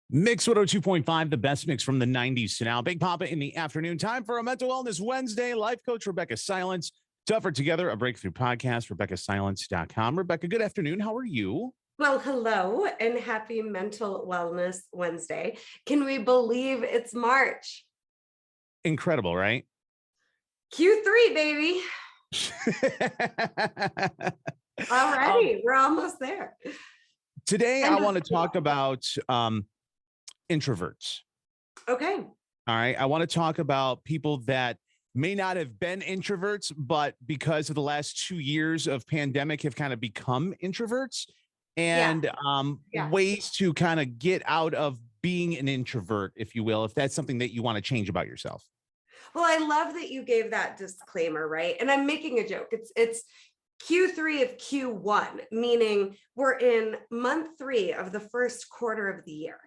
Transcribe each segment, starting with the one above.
Mix 102.5, the best mix from the 90s to now. Big Poppa in the afternoon. Time for a Mental Wellness Wednesday. Life coach Rebeccah Silence. Tougher Together, a breakthrough podcast, RebeccahSilence.com. Rebeccah, good afternoon. How are you? Well, hello and happy Mental Wellness Wednesday. Can we believe it's March? Incredible, right? Q3, baby. Um, Already, we're almost there. today, I End of want to talk school. about introverts. Okay. All right. I want to talk about people that may not have been introverts, but because of the last 2 years of pandemic have kind of become introverts Yeah. and Yeah. ways to kind of get out of being an introvert, if you will, if that's something that you want to change about yourself. Well, I love that you gave that disclaimer, right? And I'm making a joke. It's Q3 of Q1, meaning we're in month 3 of the first quarter of the year.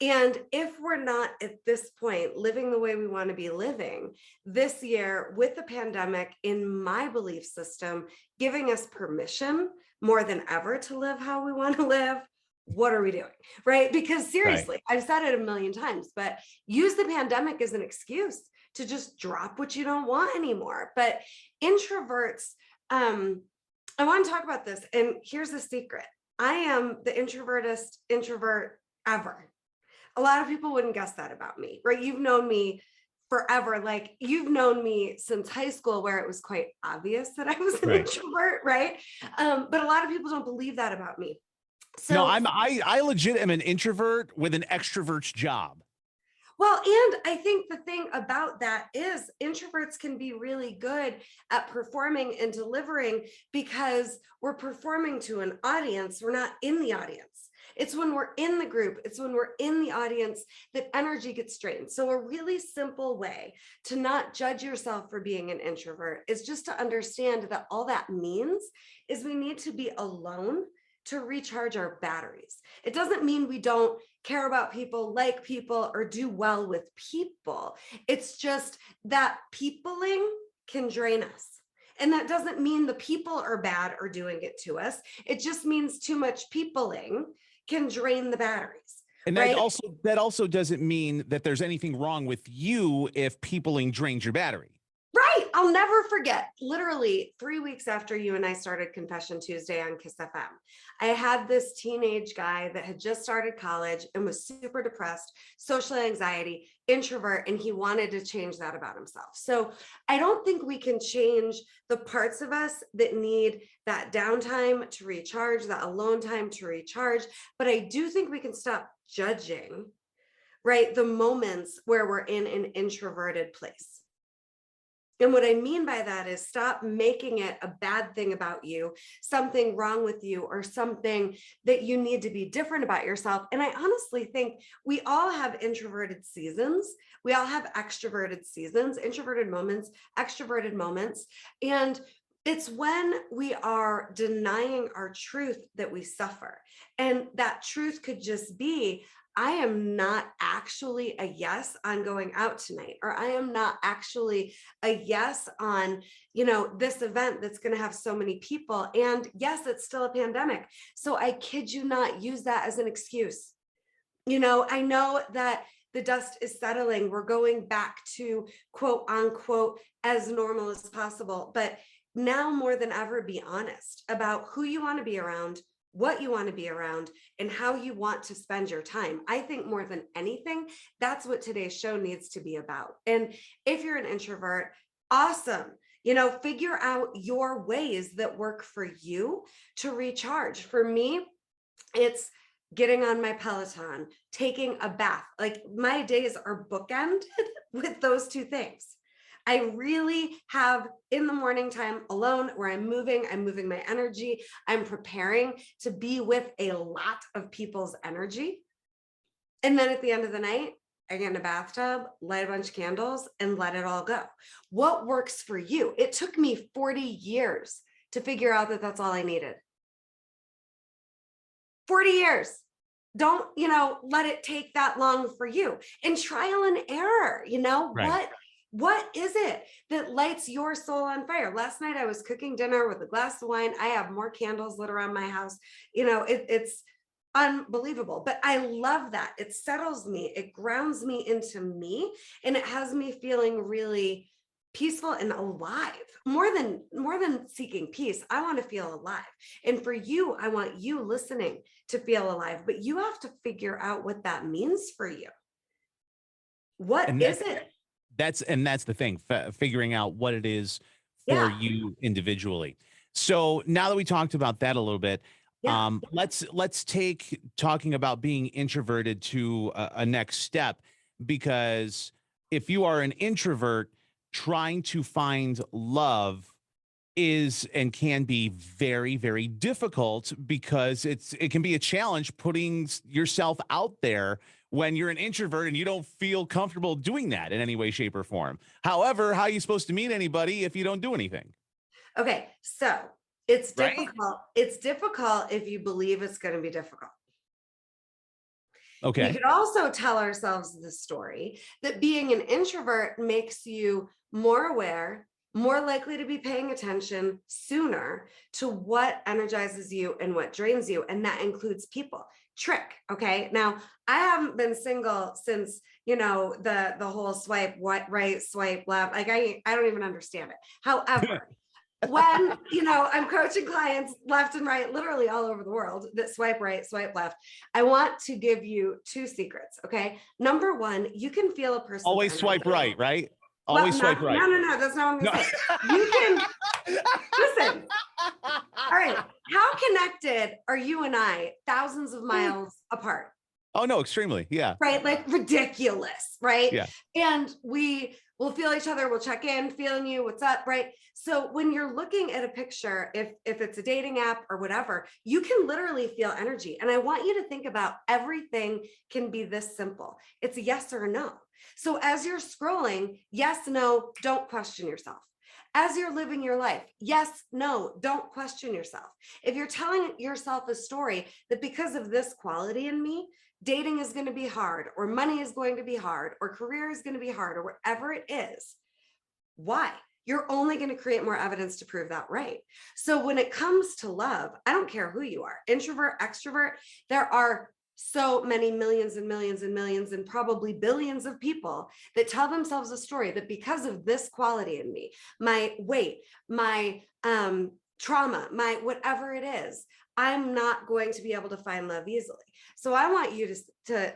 And if we're not at this point living the way we want to be living this year with the pandemic, in my belief system, giving us permission more than ever to live how we want to live, what are we doing? Right? Because seriously, I've said it a million times, but use the pandemic as an excuse to just drop what you don't want anymore. But introverts, I want to talk about this. And here's the secret. I am the introvertest introvert ever. A lot of people wouldn't guess that about me, right? You've known me forever. Like you've known me since high school, where it was quite obvious that I was an introvert, right? But a lot of people don't believe that about me. So No, I legit am an introvert with an extrovert's job. well, and I think the thing about that is introverts can be really good at performing and delivering because we're performing to an audience. We're not in the audience. It's when we're in the group, it's when we're in the audience that energy gets strained. So a really simple way to not judge yourself for being an introvert is just to understand that all that means is we need to be alone to recharge our batteries. It doesn't mean we don't care about people, like people, or do well with people. It's just that peopling can drain us. And that doesn't mean the people are bad or doing it to us. It just means too much peopling can drain the batteries. And right? that also doesn't mean that there's anything wrong with you if peopling drains your battery. Right. I'll never forget, literally 3 weeks after you and I started Confession Tuesday on Kiss FM, I had this teenage guy that had just started college and was super depressed, social anxiety, introvert, and he wanted to change that about himself. So I don't think we can change the parts of us that need that downtime to recharge, that alone time to recharge. But I do think we can stop judging, right, the moments where we're in an introverted place. And what I mean by that is stop making it a bad thing about you, something wrong with you, or something that you need to be different about yourself. And I honestly think we all have introverted seasons. We all have extroverted seasons, introverted moments, extroverted moments. And it's when we are denying our truth that we suffer. And that truth could just be, I am not actually a yes on going out tonight, or I am not actually a yes on, this event that's going to have so many people. And yes, it's still a pandemic. So I kid you not, use that as an excuse. I know that the dust is settling. We're going back to quote unquote as normal as possible. But now more than ever, be honest about who you want to be around, what you want to be around, and how you want to spend your time. I think more than anything, that's what today's show needs to be about. And if you're an introvert, awesome. Figure out your ways that work for you to recharge. For me, it's getting on my Peloton, taking a bath. Like my days are bookended with those two things. I really have in the morning time alone where I'm moving my energy. I'm preparing to be with a lot of people's energy. And then at the end of the night, I get in a bathtub, light a bunch of candles, and let it all go. What works for you? It took me 40 years to figure out that that's all I needed. 40 years. Don't, let it take that long for you. And trial and error, Right. What is it that lights your soul on fire? Last night I was cooking dinner with a glass of wine. I have more candles lit around my house. It's unbelievable. But I love that. It settles me, it grounds me into me, and it has me feeling really peaceful and alive. More than seeking peace, I want to feel alive. And for you, I want you listening to feel alive, but you have to figure out what that means for you. What And is it? that's the thing, figuring out what it is for Yeah. you individually. So now that we talked about that a little bit, Yeah. let's take talking about being introverted to a next step, because if you are an introvert, trying to find love is and can be very, very difficult, because it can be a challenge putting yourself out there when you're an introvert and you don't feel comfortable doing that in any way, shape, or form. However, how are you supposed to meet anybody if you don't do anything? Okay. So it's Right? difficult. It's difficult if you believe it's going to be difficult. We Okay. could also tell ourselves the story that being an introvert makes you more aware, more likely to be paying attention sooner to what energizes you and what drains you. And that includes people. Trick. Okay. Now, I haven't been single since, the whole swipe right, swipe left. Like I don't even understand it. However, when I'm coaching clients left and right, literally all over the world, that swipe right, swipe left, I want to give you two secrets. Okay, number one, you can feel a person's Always swipe energy. right, right? Well, Always swipe right. no, that's not what I'm No. gonna say. You can listen. All right, how connected are you and I thousands of miles apart? Oh no, extremely. Yeah. Right? Like ridiculous, right? Yeah. And we will feel each other, we'll check in, feeling you, what's up, right? So when you're looking at a picture, if it's a dating app or whatever, you can literally feel energy. And I want you to think about everything can be this simple. It's a yes or a no. So as you're scrolling, yes, no, don't question yourself. As you're living your life, yes, no, don't question yourself. If you're telling yourself a story that because of this quality in me, dating is going to be hard, or money is going to be hard, or career is going to be hard, or whatever it is, why? You're only going to create more evidence to prove that right. So when it comes to love, I don't care who you are, introvert, extrovert, there are so many millions and millions and millions and probably billions of people that tell themselves a story that because of this quality in me, my weight, my trauma, my whatever it is, I'm not going to be able to find love easily. So I want you to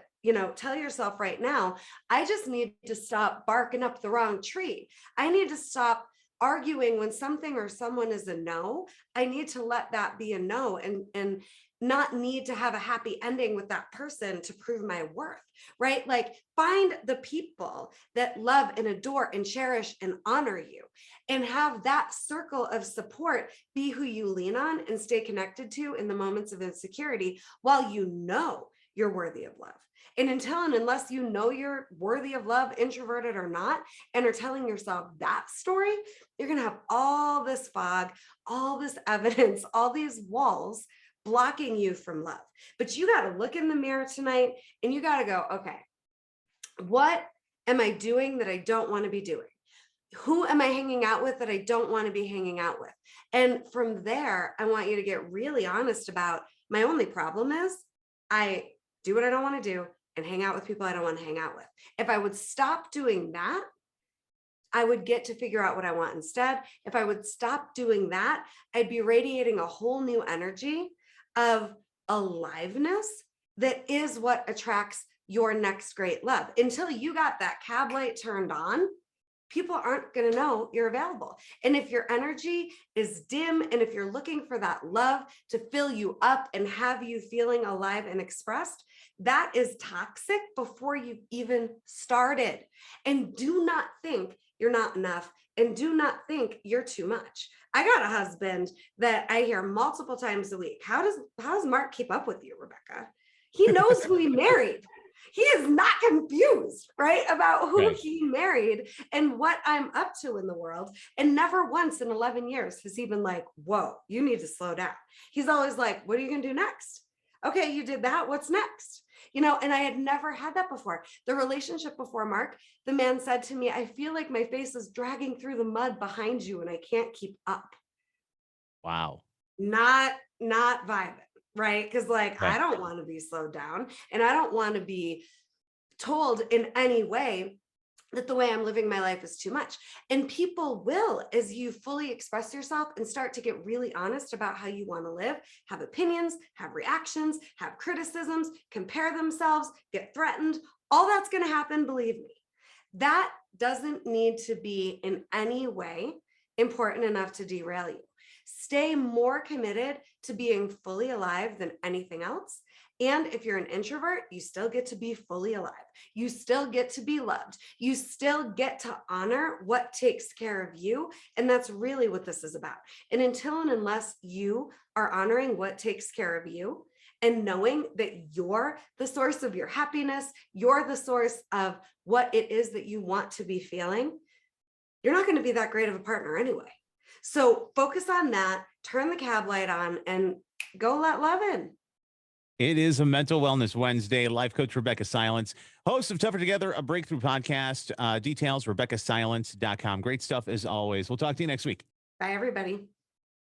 tell yourself right now, I just need to stop barking up the wrong tree. I need to stop arguing when something or someone is a no. I need to let that be a no, and not need to have a happy ending with that person to prove my worth, right? Like find the people that love and adore and cherish and honor you, and have that circle of support be who you lean on and stay connected to in the moments of insecurity, while you know you're worthy of love. And until and unless you know you're worthy of love, introverted or not, and are telling yourself that story, you're going to have all this fog, all this evidence, all these walls blocking you from love. But you got to look in the mirror tonight and you got to go, okay, what am I doing that I don't want to be doing? Who am I hanging out with that I don't want to be hanging out with? And from there, I want you to get really honest about, my only problem is I do what I don't want to do and hang out with people I don't want to hang out with. If I would stop doing that, I would get to figure out what I want instead. If I would stop doing that, I'd be radiating a whole new energy of aliveness that is what attracts your next great love. Until you got that cab light turned on, people aren't going to know you're available. And if your energy is dim, and if you're looking for that love to fill you up and have you feeling alive and expressed, that is toxic before you've even started. And do not think you're not enough, and do not think you're too much. I got a husband that I hear multiple times a week. How does Mark keep up with you, Rebeccah? He knows who he married. He is not confused, right, about who he married and what I'm up to in the world. And never once in 11 years has he been like, whoa, you need to slow down. He's always like, what are you going to do next? Okay, you did that. What's next? And I had never had that before. The relationship before Mark, the man said to me, I feel like my face is dragging through the mud behind you and I can't keep up. Wow. Not vibing. right? Because like, Okay. I don't want to be slowed down, and I don't want to be told in any way that the way I'm living my life is too much. And people will, as you fully express yourself and start to get really honest about how you want to live, have opinions, have reactions, have criticisms, compare themselves, get threatened. All that's going to happen, believe me. That doesn't need to be in any way important enough to derail you. Stay more committed to being fully alive than anything else. And if you're an introvert, you still get to be fully alive. You still get to be loved. You still get to honor what takes care of you. And that's really what this is about. And until and unless you are honoring what takes care of you and knowing that you're the source of your happiness, you're the source of what it is that you want to be feeling, you're not going to be that great of a partner anyway. So focus on that, turn the cab light on, and go let love in. It is a Mental Wellness Wednesday. Life coach Rebeccah Silence, host of Tougher Together, a breakthrough podcast. Details, RebeccahSilence.com. Great stuff as always. We'll talk to you next week. Bye, everybody.